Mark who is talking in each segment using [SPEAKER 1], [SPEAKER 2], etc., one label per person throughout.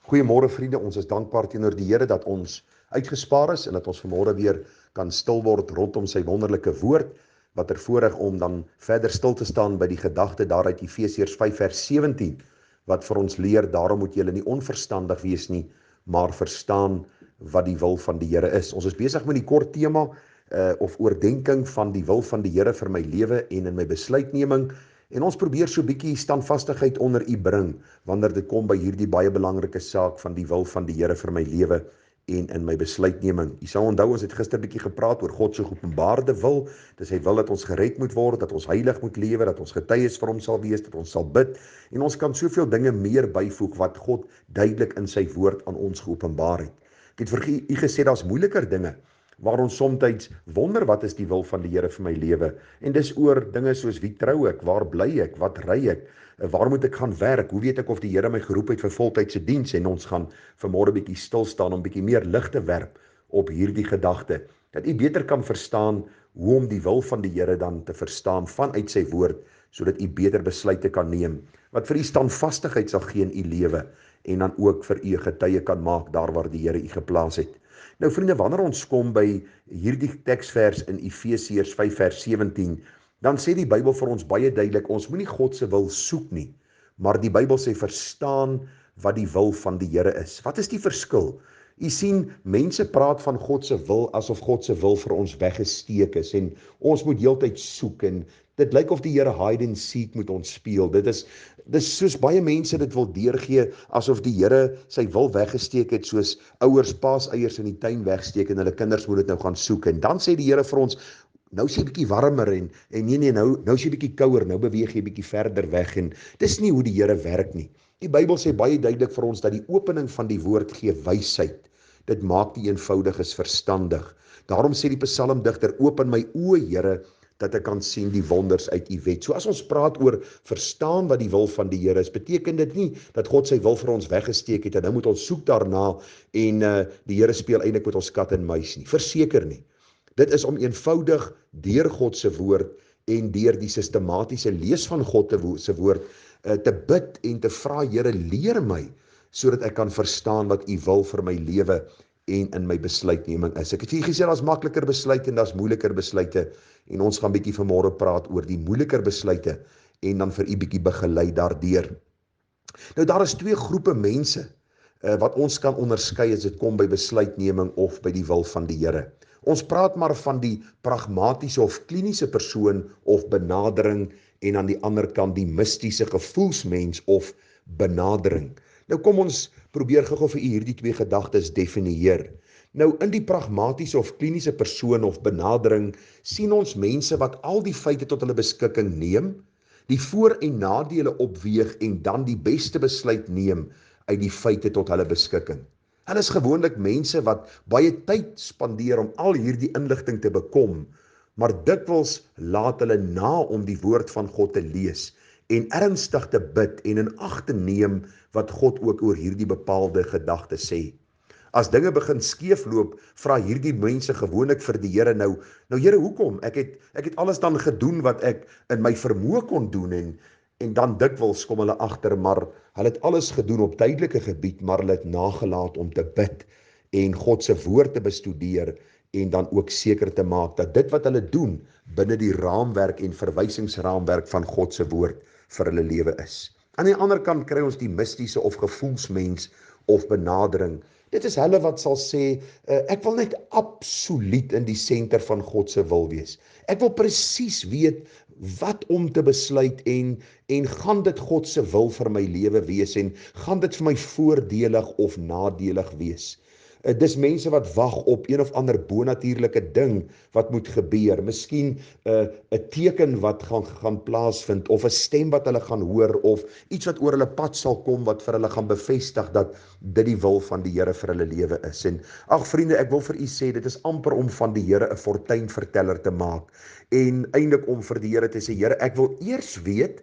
[SPEAKER 1] Goeiemôre vriende, ons is dankbaar teenoor die Here dat ons uitgespaar is en dat ons vanmôre weer kan stil word rondom sy wonderlike woord, wat voorreg om dan verder stil te staan by die gedagte daar uit Efesiërs 5 vers 17, wat vir ons leer, daarom moet julle nie onverstandig wees nie, maar verstaan wat die wil van die Here is. Ons is besig met die kort tema of oordenking van die wil van die Here vir my lewe en in my besluitneming. En ons probeer so 'n bietjie standvastigheid onder u bring, wanneer dit kom by hierdie baie belangrike saak van die wil van die Here vir my lewe en in my besluitneming. U sal onthou, ons het gister bietjie gepraat oor God se geopenbaarde wil. Dis hy wil dat ons gered moet word, dat ons heilig moet lewe, dat ons getuies vir hom sal wees, dat ons sal bid. En ons kan soveel dinge meer byvoeg wat God duidelik in sy woord aan ons geopenbaar het. Ek het vir u gesê, daar's moeiliker dinge waar ons soms wonder wat is die wil van die Here vir my lewe. En dis oor dinge soos wie trou ek, waar bly ek, wat ry ek, waar moet ek gaan werk, hoe weet ek of die Here my geroep het vir voltydse diens, en ons gaan vanmôre bietjie stil staan om bietjie meer lig te werp op hierdie gedagte, dat u beter kan verstaan hoe om die wil van die Here dan te verstaan vanuit sy woord, sodat u beter besluite kan neem, wat vir u standvastigheid sal gee in u lewe, en dan ook vir u getuie kan maak daar waar die Here u geplaas het. Nou vriende, wanneer ons kom by hierdie teksvers in Efesiërs 5 vers 17, dan sê die Bybel vir ons baie duidelik, ons moenie God se wil soek nie, maar die Bybel sê verstaan wat die wil van die Here is. Wat is die verskil? U sien, mense praat van God se wil asof God se wil vir ons weggesteek is en ons moet heeltyd soek, en dit lyk of die Here hide and seek moet ons speel. Dis soos baie mense dit wil deurgee, asof die Here sy wil weggesteek het, soos ouers paaseiers in die tuin wegsteek en hulle kinders moet dit nou gaan soek. En dan sê die Here vir ons, nou is jy bietjie warmer en nee, nou is jy bietjie kouer, nou beweeg jy bietjie verder weg, en dis nie hoe die Here werk nie. Die Bybel sê baie duidelik vir ons dat die opening van die woord gee wysheid. Dit maak die eenvoudiges verstandig. Daarom sê die psalmdigter, open my oë, Here, dat ek kan sien die wonders uit u wet. So as ons praat oor verstaan wat die wil van die Here is, beteken dit nie dat God sy wil vir ons weggesteek het en nou moet ons soek daarna en die Here speel eintlik met ons kat en muis nie. Verseker nie. Dit is om eenvoudig deur God se woord en deur die sistematiese lees van God se woord te bid en te vra, Here, leer my sodat ek kan verstaan wat u wil vir my lewe en in my besluitneming is. Ek het hier gesê, daar's makliker besluite en daar's moeiliker besluite, en ons gaan bietjie vanmôre praat oor die moeiliker besluite en dan vir u bietjie begelei daardeur. Nou daar is twee groepe mense wat ons kan onderskei as dit kom by besluitneming of by die wil van die Here. Ons praat maar van die pragmatiese of kliniese persoon of benadering, en aan die ander kant die mistiese gevoelsmens of benadering. Nou kom ons probeer gou vir u hierdie twee gedagtes definieer. Nou in die pragmatiese of kliniese persoon of benadering sien ons mense wat al die feite tot hulle beskikking neem, die voor- en nadele opweeg en dan die beste besluit neem uit die feite tot hulle beskikking. Hulle is gewoonlik mense wat baie tyd spandeer om al hierdie inligting te bekom, maar dikwels laat hulle na om die woord van God te lees en ernstig te bid en in ag te neem wat God ook oor hierdie bepaalde gedagte sê. As dinge begin skeefloop, vra hierdie mense gewoonlik vir die Here, nou Here, hoekom? Ek het alles dan gedoen wat ek in my vermoë kon doen, en dan dikwels kom hulle agter, maar hulle het alles gedoen op tydelike gebied, maar hulle het nagelaat om te bid en God se woord te bestudeer en dan ook seker te maak dat dit wat hulle doen binne die raamwerk en verwysingsraamwerk van God se woord vir hulle lewe is. Aan die ander kant kry ons die mistiese of gevoelsmens of benadering. Dit is hulle wat sal sê, ek wil net absoluut in die senter van God se wil wees. Ek wil presies weet wat om te besluit en gaan dit God se wil vir my lewe wees en gaan dit vir my voordelig of nadelig wees. Dis mense wat wag op een of ander bonatuurlike ding wat moet gebeur. Miskien 'n teken wat gaan plaasvind, of 'n stem wat hulle gaan hoor, of iets wat oor hulle pad sal kom wat vir hulle gaan bevestig dat dit die wil van die Here vir hulle lewe is. En ag vriende, ek wil vir u sê, dit is amper om van die Here 'n fortuinverteller te maak en eintlik om vir die Here te sê, Here, ek wil eers weet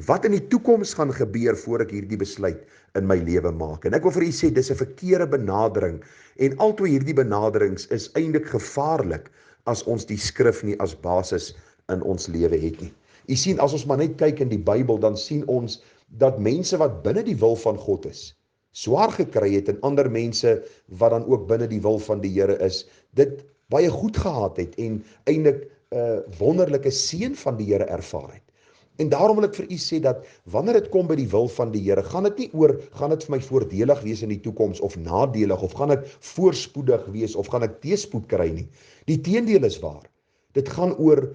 [SPEAKER 1] wat in die toekoms gaan gebeur voor ek hierdie besluit in my lewe maak. En ek wil vir u sê, dis 'n verkeerde benadering, en altyd hierdie benaderings is eintlik gevaarlik as ons die skrif nie as basis in ons lewe het nie. U sien, as ons maar net kyk in die Bybel, dan sien ons dat mense wat binne die wil van God is, swaar gekry het en ander mense wat dan ook binne die wil van die Here is, dit baie goed gehad het en eintlik 'n wonderlike seën van die Here ervaar het. En daarom wil ek vir u sê dat wanneer dit kom by die wil van die Here, gaan dit nie oor, gaan dit vir my voordelig wees in die toekoms of nadelig, of gaan dit voorspoedig wees of gaan ek teëspoed kry nie. Die teendeel is waar. Dit gaan oor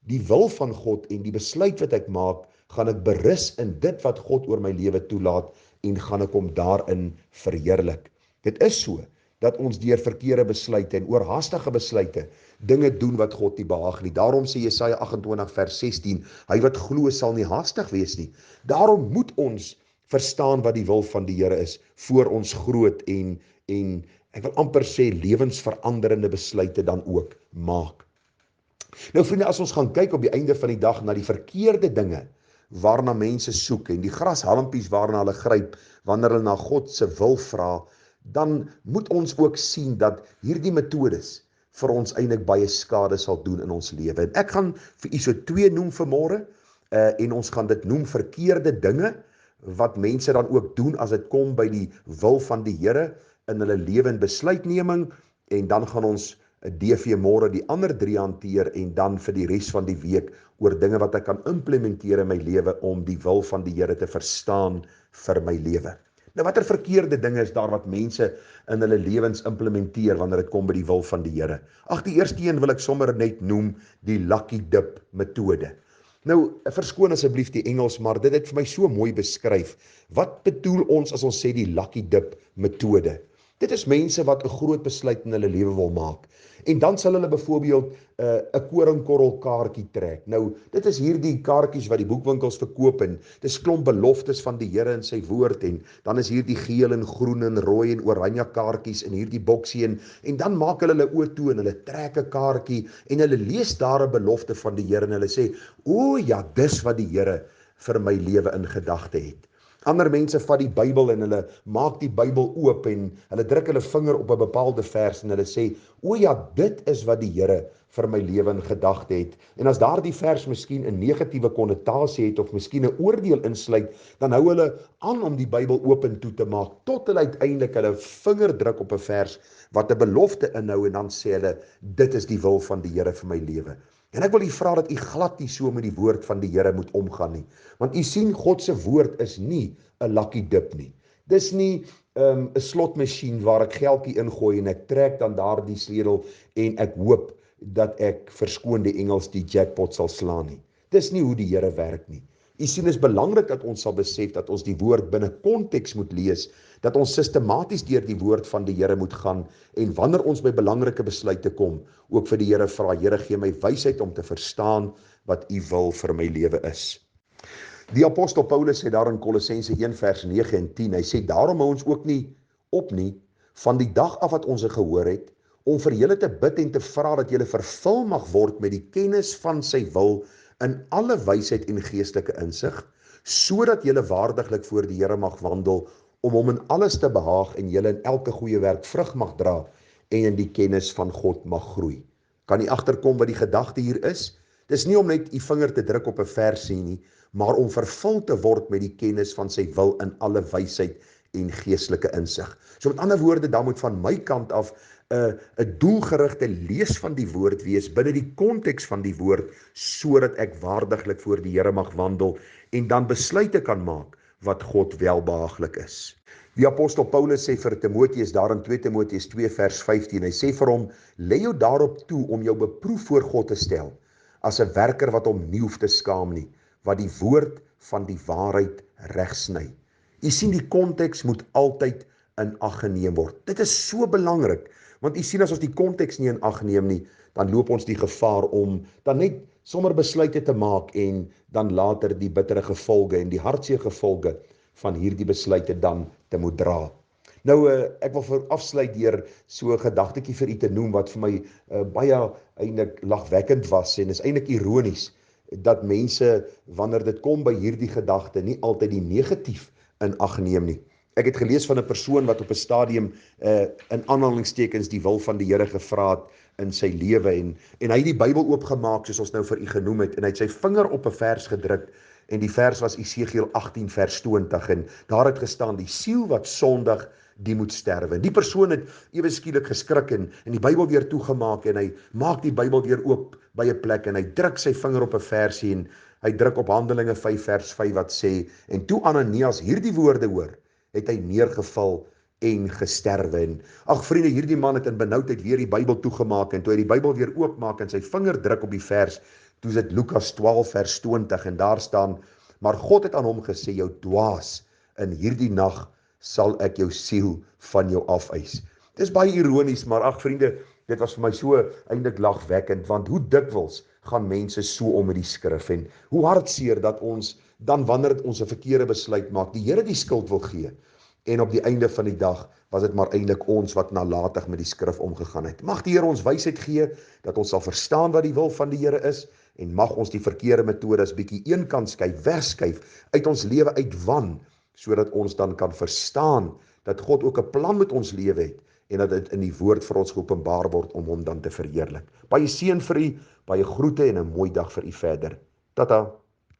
[SPEAKER 1] die wil van God en die besluit wat ek maak, gaan ek berus in dit wat God oor my lewe toelaat en gaan ek hom daarin verheerlik. Dit is so dat ons deur verkeerde besluite en oorhaastige besluite dinge doen wat God nie behaag nie. Daarom sê Jesaja 28 vers 16, hy wat glo sal nie haastig wees nie. Daarom moet ons verstaan wat die wil van die Here is voor ons groot en ek wil amper sê lewensveranderende besluite dan ook maak. Nou vriende, as ons gaan kyk op die einde van die dag na die verkeerde dinge waarna mense soek en die grashalmpies waarna hulle gryp wanneer hulle na God se wil vra, dan moet ons ook sien dat hierdie metodes vir ons eintlik baie skade sal doen in ons lewe. En ek gaan vir u so 2 noem vanmôre en ons gaan dit noem verkeerde dinge wat mense dan ook doen as dit kom by die wil van die Here in hulle lewe en besluitneming, en dan gaan ons DV môre die ander 3 hanteer en dan vir die res van die week oor dinge wat ek kan implementeer in my lewe om die wil van die Here te verstaan vir my lewe. Nou watter verkeerde dinge is daar wat mense in hulle lewens implementeer wanneer dit kom by die wil van die Here? Ag, die eerste een wil ek sommer net noem die lucky dip metode. Nou, verskoon asseblief die Engels, maar dit het vir my so mooi beskryf. Wat bedoel ons as ons sê die lucky dip metode? Dit is mense wat 'n groot besluit in hulle lewe wil maak. En dan sal hulle byvoorbeeld 'n koringkorrel kaartjie trek. Nou, dit is hierdie kaartjies wat die boekwinkels verkoop en dis klomp beloftes van die Here in sy woord, en dan is hierdie geel en groen en rooi en oranje kaartjies in hierdie boksie, en dan maak hulle oë toe en hulle trek 'n kaartjie en hulle lees daar 'n belofte van die Here en hulle sê, o ja, dis wat die Here vir my lewe in gedagte het. Ander mense vat die Bybel en hulle maak die Bybel oop en hulle druk hulle vinger op 'n bepaalde vers en hulle sê, o ja, dit is wat die Here vir my lewe in gedagte het. En as daardie vers miskien 'n negatiewe konnotasie het of miskien 'n oordeel insluit, dan hou hulle aan om die Bybel oop en toe te maak tot hulle uiteindelik hulle vinger druk op 'n vers wat 'n belofte inhou en dan sê hulle, dit is die wil van die Here vir my lewe. En ek wil u vra dat u glad nie so met die woord van die Here moet omgaan nie. Want u sien, God se woord is nie 'n lucky dip nie. Dis nie 'n slotmasjien waar ek geldjie ingooi en ek trek dan daardie sleutel en ek hoop dat ek, verskoon die Engels, die jackpot sal slaan nie. Dis nie hoe die Here werk nie. U sien, is belangrik dat ons sal besef dat ons die woord binne konteks moet lees, dat ons sistematies deur die woord van die Here moet gaan, en wanneer ons by belangrike besluite kom, ook vir die Here vra, Here, gee my wysheid om te verstaan wat u wil vir my lewe is. Die apostel Paulus sê daar in Kolossense 1 vers 9 en 10, hy sê, daarom hou ons ook nie op nie, van die dag af wat ons gehoor het, om vir julle te bid en te vra dat julle vervul mag word met die kennis van sy wil in alle wysheid en geestelike insig, sodat julle waardiglik voor die Here mag wandel, om hom in alles te behaag en julle in elke goeie werk vrug mag dra en in die kennis van God mag groei. Kan u agterkom wat die gedagte hier is? Dis nie om net u vinger te druk op 'n versie nie, maar om vervul te word met die kennis van sy wil in alle wysheid en geestelike insig. So met ander woorde, dan moet van my kant af 'n doelgerigte lees van die woord wees binne die konteks van die woord, sodat ek waardiglik voor die Here mag wandel en dan besluite kan maak wat God welbehaaglik is. Die apostel Paulus sê vir Timoteus daar in 2 Timoteus 2 vers 15, hy sê vir hom, lê jou daarop toe om jou beproef voor God te stel, as 'n werker wat hom nie hoef te skaam nie, wat die woord van die waarheid regsny. U sien, die konteks moet altyd in ag geneem word. Dit is so belangrik, want u sien, as ons die konteks nie in ag neem nie, dan loop ons die gevaar om dan net sommer besluite te maak en dan later die bittere gevolge en die hartseer gevolge van hierdie besluite dan te moet dra. Nou, ek wil vir afsluit deur so 'n gedagtetjie vir u te noem wat vir my baie eintlik lagwekkend was, en is eintlik ironies dat mense, wanneer dit kom by hierdie gedagte, nie altyd die negatief in ag neem nie. Ek het gelees van 'n persoon wat op 'n stadium in aanhalingstekens die wil van die Here gevra het in sy lewe, en hy het die Bybel oopgemaak soos ons nou vir u genoem het, en hy het sy vinger op 'n vers gedruk En die vers was Esegiel 18 vers 20 en daar het gestaan, die siel wat sondig, die moet sterwe. En die persoon het ewe skielik geskrik en die Bybel weer toegemaak en hy maak die Bybel weer oop by 'n plek en hy druk sy vinger op 'n versie en hy druk op Handelinge 5 vers 5 wat sê, en toe Ananias hierdie woorde hoor, het hy neergeval en gesterwe. En ag vriende, hierdie man het in benoudheid weer die Bybel toegemaak en toe hy die Bybel weer oopmaak en sy vinger druk op die vers, toe is dit Lukas 12 vers 20 en daar staan, maar God het aan hom gesê, jou dwaas, in hierdie nag sal ek jou siel van jou afeis. Dis baie ironies, maar ag vriende, dit was vir my so eintlik lagwekkend, want hoe dikwels gaan mense so om met die skrif en hoe hartseer dat ons dan wanneer ons 'n verkeerde besluit maak, die Here die skuld wil gee. En op die einde van die dag was dit maar eintlik ons wat nalatig met die skrif omgegaan het. Mag die Here ons wysheid gee, dat ons sal verstaan wat die wil van die Here is, en mag ons die verkeerde metodes bietjie eenkant skuif, wegskuif, uit ons lewe uitwan, sodat ons dan kan verstaan, dat God ook 'n plan met ons lewe het, en dat dit in die woord vir ons geopenbaar word, om hom dan te verheerlik. Baie seën vir u, baie groete en 'n mooi dag vir u verder. Tata.